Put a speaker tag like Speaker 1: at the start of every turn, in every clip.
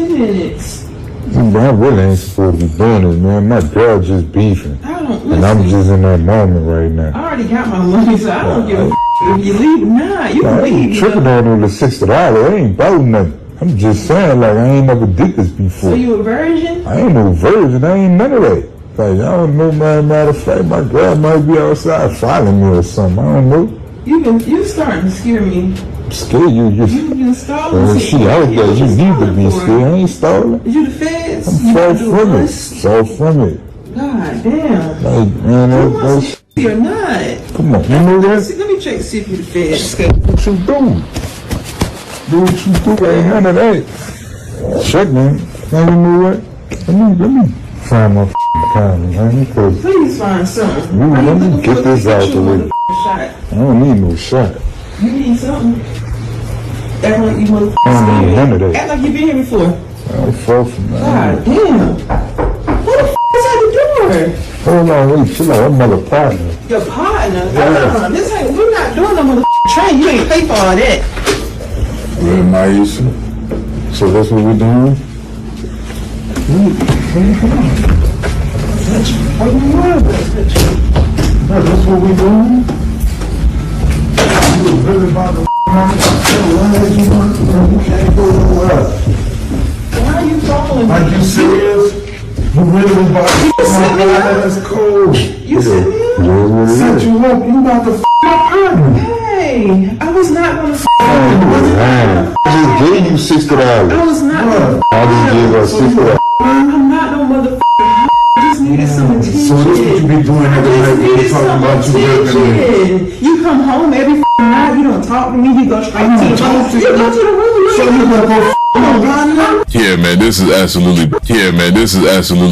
Speaker 1: minutes.
Speaker 2: Man, I really ain't supposed to be doing this, man. My girl just beefing. And I'm just in that moment right now.
Speaker 1: I already got my money, so I don't give a if you leave or not. You can
Speaker 2: I ain't
Speaker 1: leave.
Speaker 2: tripping on the $60. I ain't about nothing. I'm just saying, like, I ain't never did this before.
Speaker 1: So you a virgin?
Speaker 2: I ain't no virgin. I ain't none of that. Like, I don't know, man. Matter of fact, my girl might be outside following me or something. I don't know.
Speaker 1: You starting to scare me.
Speaker 2: Scare you?
Speaker 1: You been stalling.
Speaker 2: Well, she out there. You need to be scared. I ain't stalling.
Speaker 1: Is you the feds?
Speaker 2: I'm far from it. So from it.
Speaker 1: God damn.
Speaker 2: Like, man, that's...
Speaker 1: You're not.
Speaker 2: Come on, you know that?
Speaker 1: Let me check to see if you're the feds.
Speaker 2: What you do? Do what you do, ain't none of that. Check, man. Now you know what? Let me find my camera, man. Because
Speaker 1: please find something.
Speaker 2: Let me get this out the way.
Speaker 1: I
Speaker 2: don't need no shot.
Speaker 1: You need something. Act like you want to.
Speaker 2: I don't need none of that.
Speaker 1: Act like you've been here before.
Speaker 2: I don't fall from that.
Speaker 1: God damn. Who the is at the door?
Speaker 2: Hold on, wait, chill out. I'm my partner.
Speaker 1: Your partner?
Speaker 2: Yeah.
Speaker 1: This ain't, we're not doing no motherfucking train. You ain't pay for all that.
Speaker 2: Well, Maisha. So that's what we're doing? That's what we're doing? You really about to you can't go nowhere.
Speaker 1: Why are you following me?
Speaker 2: Are you serious? You really about to that's cold.
Speaker 1: You sent me up?
Speaker 2: Set you up. You about to my partner.
Speaker 1: Hey, I was not going to
Speaker 2: I just gave you $60.
Speaker 1: I was not.
Speaker 2: I just gave her $60.
Speaker 1: I'm not no motherfucker. I just needed some attention.
Speaker 2: So this what you be doing every night when you talking about you working.
Speaker 1: You come home every night, you don't talk to me, you go straight to the room. You go to the room.
Speaker 2: So you gonna go
Speaker 3: Yeah, man, this is absolutely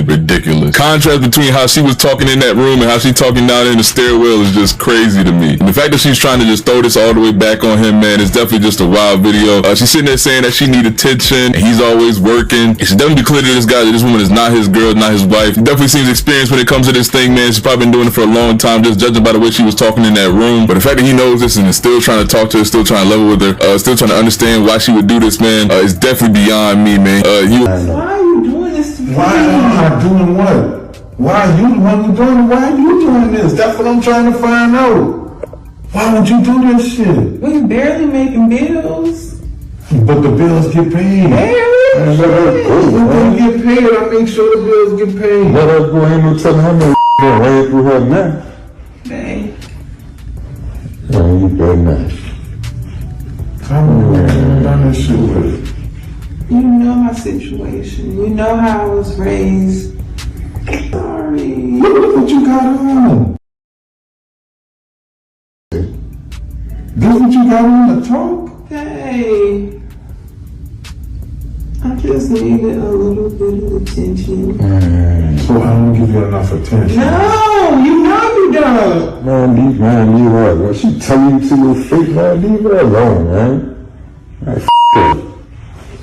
Speaker 3: ridiculous. Contrast between how she was talking in that room and how she talking down in the stairwell is just crazy to me. And the fact that she's trying to just throw this all the way back on him, man, is definitely just a wild video. She's sitting there saying that she need attention, and he's always working. It should definitely be clear to this guy that this woman is not his girl, not his wife. He definitely seems experienced when it comes to this thing, man. She's probably been doing it for a long time, just judging by the way she was talking in that room. But the fact that he knows this and is still trying to talk to her, still trying to level with her, still trying to understand why she would do this, man, is definitely beyond me, man.
Speaker 1: Why are you doing this to me?
Speaker 2: Why am I doing what? Why are you the one who doing it? Why are you doing this? That's what I'm trying to find out. Why would you do this shit?
Speaker 1: We're barely making bills.
Speaker 2: But the bills get paid.
Speaker 1: Barely?
Speaker 2: When they get paid, I make sure the bills get paid. Let her go ahead and tell her no going right through her now.
Speaker 1: Babe.
Speaker 2: No, you better not. Come on, done this shit with it.
Speaker 1: You know my situation. You know how I was raised. Sorry.
Speaker 2: Look what you got on. This what you got on to talk?
Speaker 1: Hey. I just needed a little bit of attention.
Speaker 2: So I don't give you enough attention.
Speaker 1: No, you know you don't.
Speaker 2: Man, leave her alone. She tell you to your face, man, leave her alone, man. Man, her.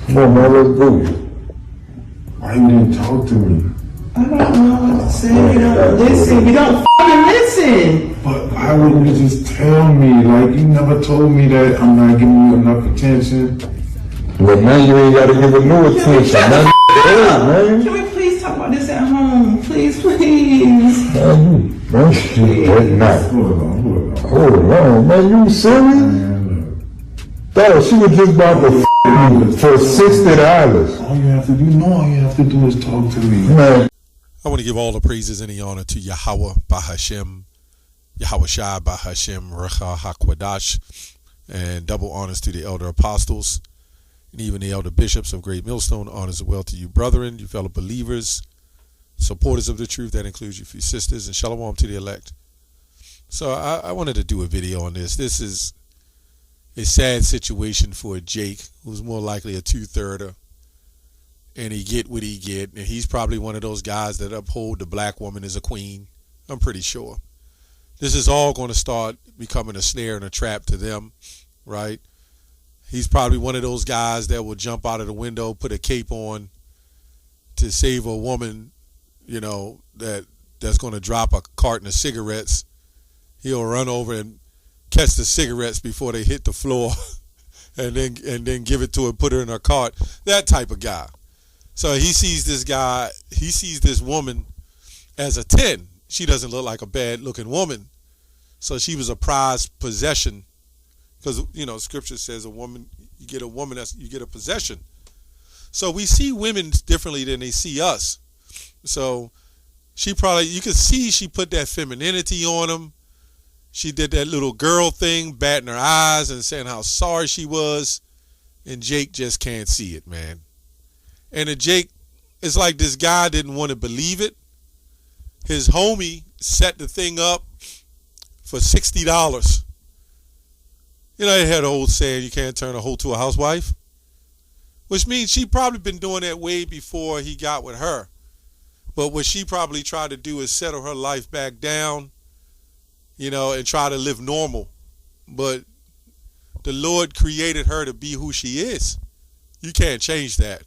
Speaker 2: Come on, man, let's go. Why you didn't talk to me?
Speaker 1: I don't know what to say. You don't listen. You don't fucking listen.
Speaker 2: But why wouldn't you just tell me? Like, you never told me that I'm not giving you enough attention. But now you ain't got to give her no attention. Man.
Speaker 1: Can we please talk about this at home? Please.
Speaker 2: Man, what now? Hold on, man. You serious? Dog, she was just about to for $60. All you have to do is talk to me. Man.
Speaker 4: I want to give all the praises and the honor to Yahweh Bahashem, Yahweh Shai Bahashem Recha HaKwadash, and double honors to the elder apostles and even the elder bishops of Great Millstone. Honors as well to you, brethren, you fellow believers, supporters of the truth. That includes you few sisters, and shalom to the elect. So I wanted to do a video on this. This is a sad situation for Jake, who's more likely a two-thirder, and he get what he get, and he's probably one of those guys that uphold the black woman as a queen. I'm pretty sure. This is all going to start becoming a snare and a trap to them, right? He's probably one of those guys that will jump out of the window, put a cape on to save a woman, you know, that's going to drop a carton of cigarettes. He'll run over and catch the cigarettes before they hit the floor and then give it to her, put her in her cart. That type of guy. So he sees this guy, he sees this woman as a 10. She doesn't look like a bad looking woman. So she was a prized possession. Because, you know, scripture says you get a woman, you get a possession. So we see women differently than they see us. So she probably, you can see she put that femininity on him. She did that little girl thing, batting her eyes and saying how sorry she was. And Jake just can't see it, man. And Jake, it's like this guy didn't want to believe it. His homie set the thing up for $60. You know, they had an old saying, you can't turn a hoe to a housewife. Which means she probably been doing that way before he got with her. But what she probably tried to do is settle her life back down, you know, and try to live normal. But the Lord created her to be who she is. You can't change that.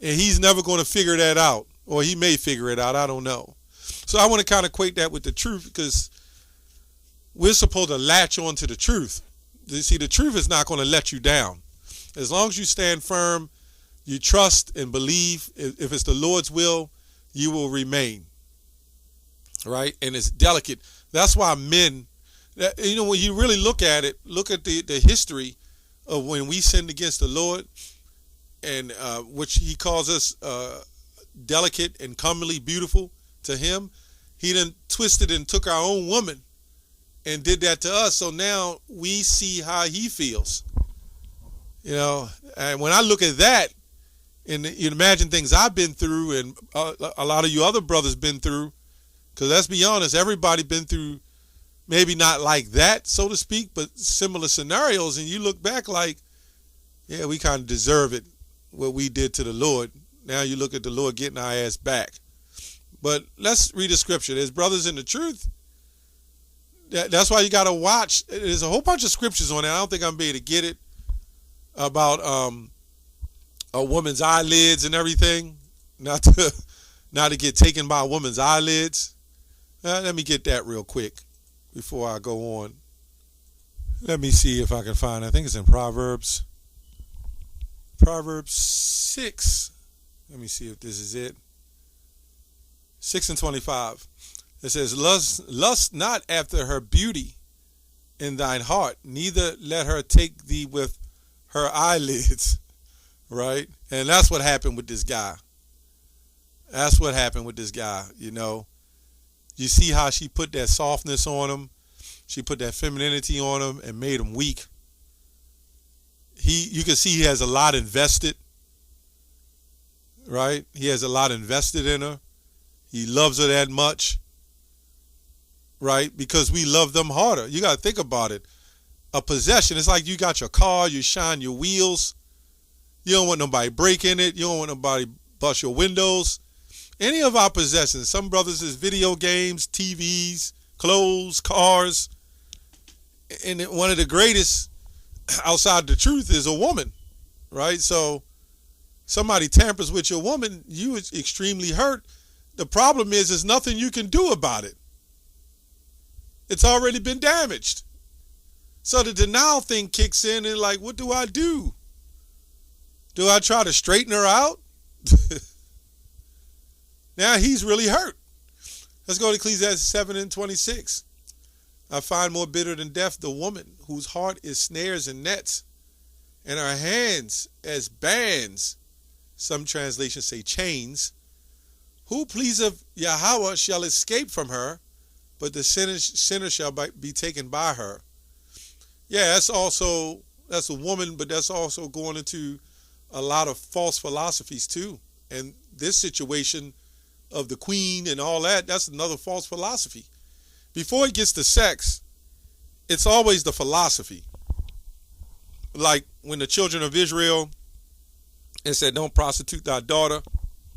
Speaker 4: And he's never going to figure that out. Or he may figure it out. I don't know. So I want to kind of equate that with the truth, because we're supposed to latch on to the truth. You see, the truth is not going to let you down. As long as you stand firm, you trust and believe, if it's the Lord's will, you will remain. Right? And it's delicate. That's why men, you know, when you really look at it, look at the history of when we sinned against the Lord, and which he calls us delicate and comely beautiful to him. He done twisted and took our own woman and did that to us. So now we see how he feels. You know, and when I look at that, and you imagine things I've been through and a lot of you other brothers been through, because let's be honest, everybody been through, maybe not like that, so to speak, but similar scenarios, and you look back like, yeah, we kind of deserve it, what we did to the Lord. Now you look at the Lord getting our ass back. But let's read the scripture. There's brothers in the truth. That's why you got to watch. There's a whole bunch of scriptures on there. I don't think I'm able to get it, about a woman's eyelids and everything. Not to get taken by a woman's eyelids. Let me get that real quick before I go on. Let me see if I can find it. I think it's in Proverbs 6. Let me see if this is it. 6:25. It says, lust not after her beauty in thine heart, neither let her take thee with her eyelids. Right? And that's what happened with this guy. That's what happened with this guy, you know. You see how she put that softness on him. She put that femininity on him and made him weak. You can see he has a lot invested. Right? He has a lot invested in her. He loves her that much. Right? Because we love them harder. You got to think about it. A possession, it's like you got your car, you shine your wheels. You don't want nobody breaking it. You don't want nobody bust your windows. Any of our possessions, some brothers is video games, TVs, clothes, cars. And one of the greatest outside the truth is a woman, right? So somebody tampers with your woman, you is extremely hurt. The problem is there's nothing you can do about it. It's already been damaged. So the denial thing kicks in and like, what do I do? Do I try to straighten her out? Now he's really hurt. Let's go to Ecclesiastes 7:26. I find more bitter than death the woman whose heart is snares and nets, and her hands as bands. Some translations say chains. Who pleaseth Yahweh shall escape from her, but the sinner shall be taken by her. Yeah, that's a woman, but that's also going into a lot of false philosophies too. And this situation of the queen and all that, that's another false philosophy. Before it gets to sex, it's always the philosophy. Like when the children of Israel, it said, don't prostitute thy daughter,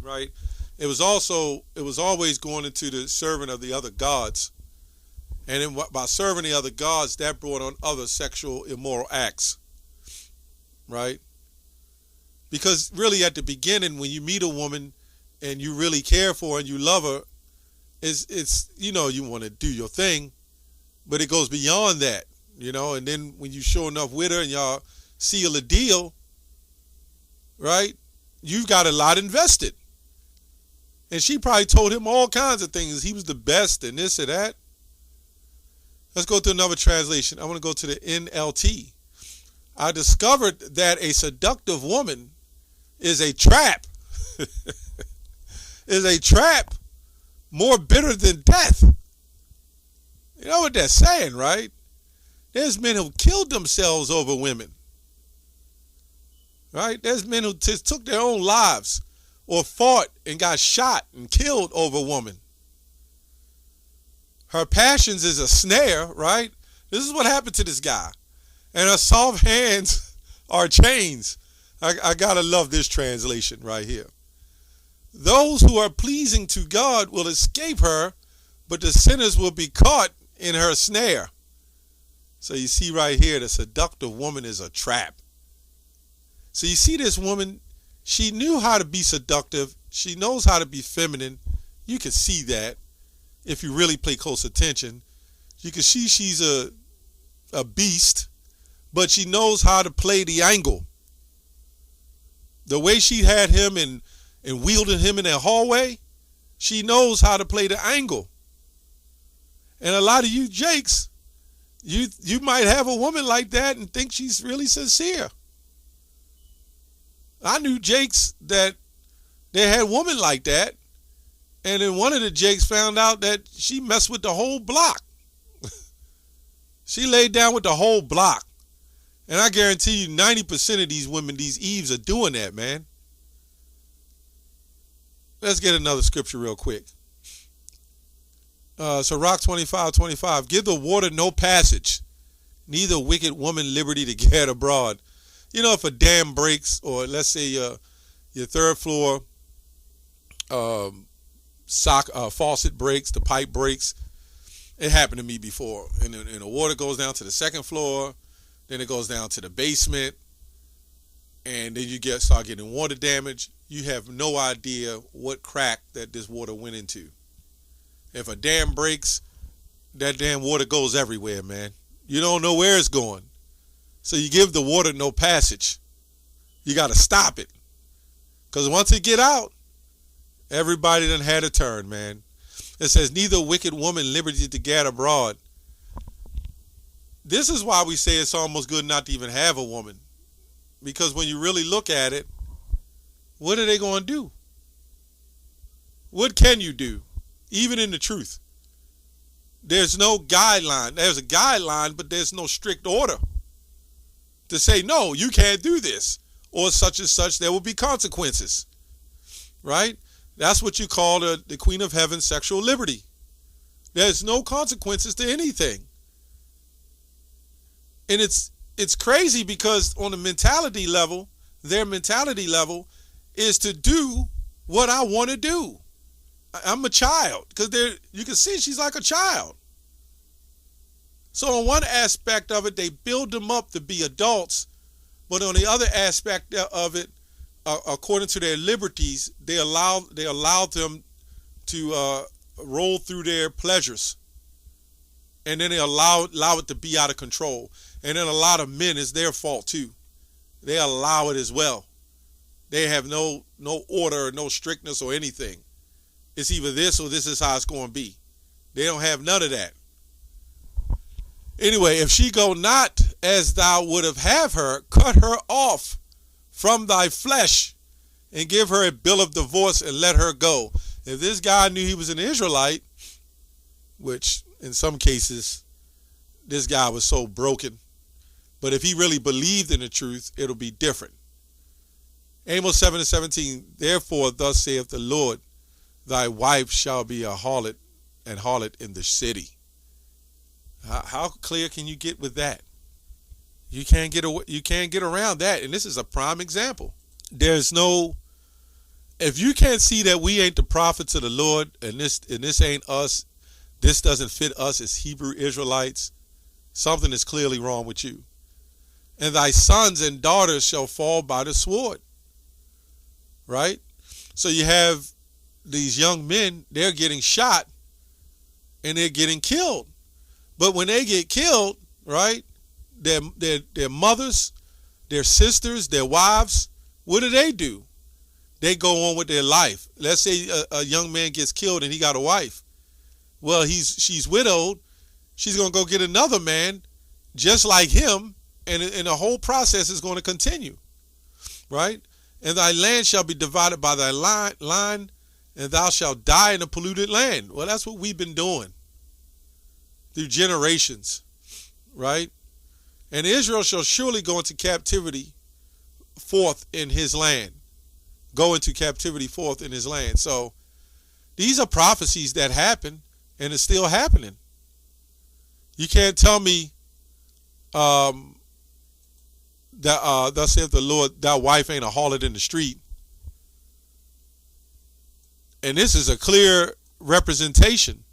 Speaker 4: right? It was always going into the serving of the other gods. And then by serving the other gods, that brought on other sexual immoral acts, right? Because really at the beginning, when you meet a woman and you really care for her and you love her, it's you know, you want to do your thing, but it goes beyond that, you know. And then when you show enough with her and y'all seal a deal, right? you've got a lot invested. And she probably told him all kinds of things. He was the best and this and that. Let's go to another translation. I want to go to the NLT. I discovered that a seductive woman is a trap. Is a trap more bitter than death. You know what they're saying, right? There's men who killed themselves over women. Right? There's men who took their own lives or fought and got shot and killed over a woman. Her passions is a snare, right? This is what happened to this guy. And her soft hands are chains. I gotta love this translation right here. Those who are pleasing to God will escape her, but the sinners will be caught in her snare. So you see right here, the seductive woman is a trap. So you see this woman, she knew how to be seductive. She knows how to be feminine. You can see that if you really pay close attention. You can see she's a beast, but she knows how to play the angle. The way she had him and wielded him in that hallway, she knows how to play the angle. And a lot of you jakes, you might have a woman like that and think she's really sincere. I knew jakes that they had women like that, and then one of the jakes found out that she messed with the whole block. She laid down with the whole block. And I guarantee you 90% of these women, these Eves, are doing that, man. Let's get another scripture real quick. Sirach 25:25. Give the water no passage, neither wicked woman liberty to get abroad. You know, if a dam breaks, or let's say your third floor faucet breaks, the pipe breaks. It happened to me before. And the water goes down to the second floor, then it goes down to the basement, and then you start getting water damage. You have no idea what crack that this water went into. If a dam breaks, that damn water goes everywhere, man. You don't know where it's going. So you give the water no passage. You got to stop it. Because once it get out, everybody done had a turn, man. It says, neither wicked woman liberty to get abroad. This is why we say it's almost good not to even have a woman. Because when you really look at it, what are they going to do? What can you do? Even in the truth. There's no guideline. There's a guideline, but there's no strict order to say, no, you can't do this. Or such and such, there will be consequences. Right? That's what you call the Queen of Heaven sexual liberty. There's no consequences to anything. And it's crazy because on the mentality level, their mentality level is to do what I want to do. I'm a child, because you can see she's like a child. So on one aspect of it, they build them up to be adults, but on the other aspect of it, according to their liberties, they allow them to roll through their pleasures, and then they allow it to be out of control. And then a lot of men, it's their fault too. They allow it as well. They have no order, no strictness or anything. It's either this or this is how it's going to be. They don't have none of that. Anyway, if she go not as thou would have her, cut her off from thy flesh and give her a bill of divorce and let her go. If this guy knew he was an Israelite, which in some cases this guy was so broken, but if he really believed in the truth, it'll be different. Amos 7:17, therefore thus saith the Lord, thy wife shall be a harlot and harlot in the city. How clear can you get with that? You can't get around that, and this is a prime example. There's no, if you can't see that we ain't the prophets of the Lord, and this ain't us, this doesn't fit us as Hebrew Israelites, something is clearly wrong with you. And thy sons and daughters shall fall by the sword. Right? So you have these young men, they're getting shot and they're getting killed. But when they get killed, right, their mothers, their sisters, their wives, what do? they go on with their life. Let's say a young man gets killed and he got a wife. Well, she's widowed. She's going to go get another man just like him, and the whole process is going to continue, right? And thy land shall be divided by thy line, and thou shalt die in a polluted land. Well, that's what we've been doing through generations, right? And Israel shall surely go into captivity forth in his land. Go into captivity forth in his land. So these are prophecies that happen, and it's still happening. You can't tell me that thus saith the Lord, thy wife ain't a harlot in the street. And this is a clear representation.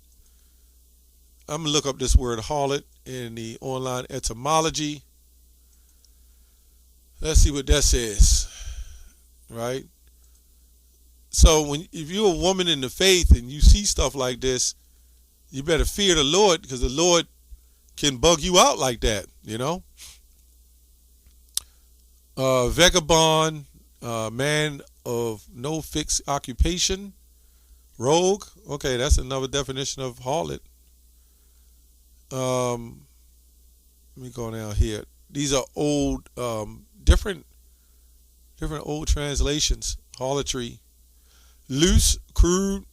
Speaker 4: I'm going to look up this word harlot in the online etymology. Let's see what that says, right? So if you're a woman in the faith and you see stuff like this, you better fear the Lord, because the Lord can bug you out like that, you know. Vagabond, man of no fixed occupation. Rogue, okay, that's another definition of harlot. Let me go down here. These are old, different old translations. Harlotry, loose, crude,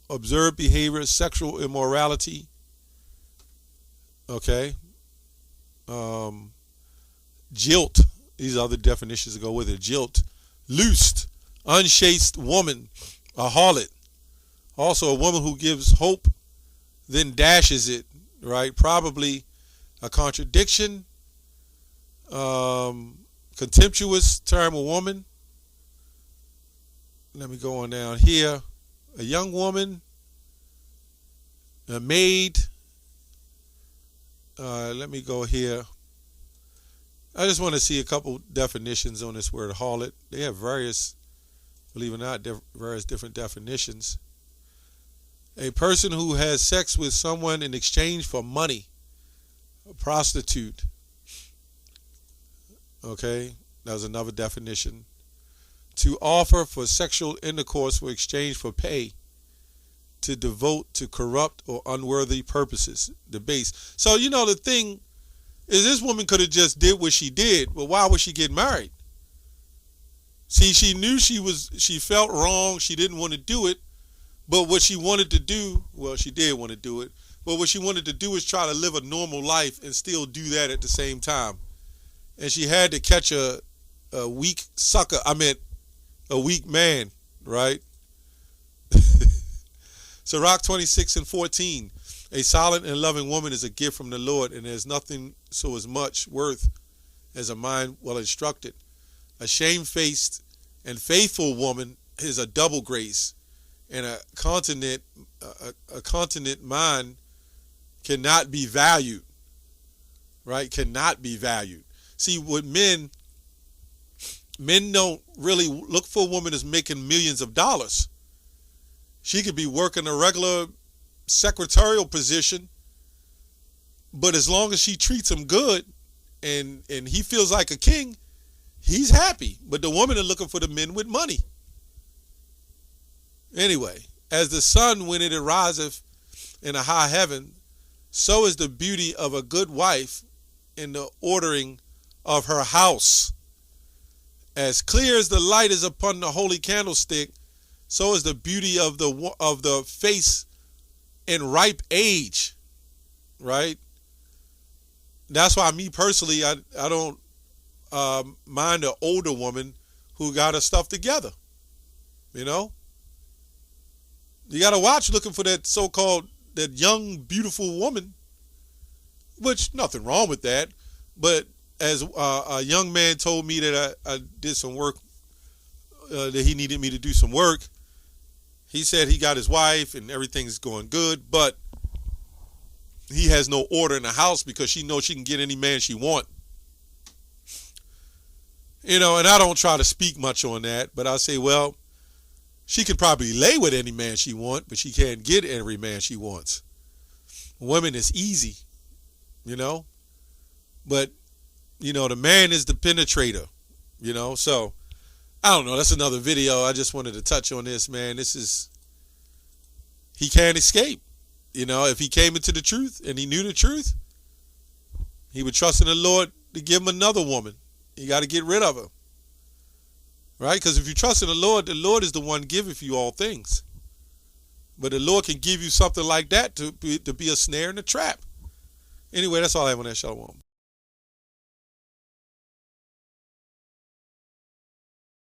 Speaker 4: observed behavior, sexual immorality. Okay. Jilt. These are the definitions that go with it. Jilt, loosed, unchaste woman, a harlot. Also a woman who gives hope, then dashes it, right? Probably a contradiction, contemptuous term of woman. Let me go on down here. A young woman, a maid. Let me go here. I just want to see a couple definitions on this word harlot. They have various, believe it or not, various different definitions. A person who has sex with someone in exchange for money. A prostitute. Okay, that's another definition. To offer for sexual intercourse for exchange for pay. To devote to corrupt or unworthy purposes. The base. So, you know, the thing is, this woman could have just did what she did, but why would she get married? See, she knew she felt wrong. She didn't want to do it. But what she wanted to do, well, she did want to do it, but what she wanted to do is try to live a normal life and still do that at the same time. And she had to catch a weak sucker, a weak man, right? Sirach 26:14, a silent and loving woman is a gift from the Lord, and there's nothing so as much worth as a mind well instructed. A shamefaced and faithful woman is a double grace. And a continent mind cannot be valued, right? Cannot be valued. See, with men don't really look for a woman that's making millions of dollars. She could be working a regular secretarial position, but as long as she treats him good and he feels like a king, he's happy. But the women are looking for the men with money. Anyway, as the sun when it ariseth in a high heaven, so is the beauty of a good wife in the ordering of her house. As clear as the light is upon the holy candlestick, so is the beauty of the face in ripe age, right? That's why me personally, I don't mind an older woman who got her stuff together, you know? You got to watch looking for that so-called, that young, beautiful woman, which nothing wrong with that. But as a young man told me that I did some work, that he needed me to do some work, he said he got his wife and everything's going good, but he has no order in the house because she knows she can get any man she wants. You know, and I don't try to speak much on that, but I say, well, she could probably lay with any man she wants, but she can't get every man she wants. Women is easy, you know. But, you know, the man is the penetrator, you know. So I don't know. That's another video. I just wanted to touch on this, man. He can't escape. You know, if he came into the truth and he knew the truth, he would trust in the Lord to give him another woman. You got to get rid of her. Right? Because if you trust in the Lord is the one giveth you all things. But the Lord can give you something like that to be a snare and a trap. Anyway, that's all I have on that. Shalom.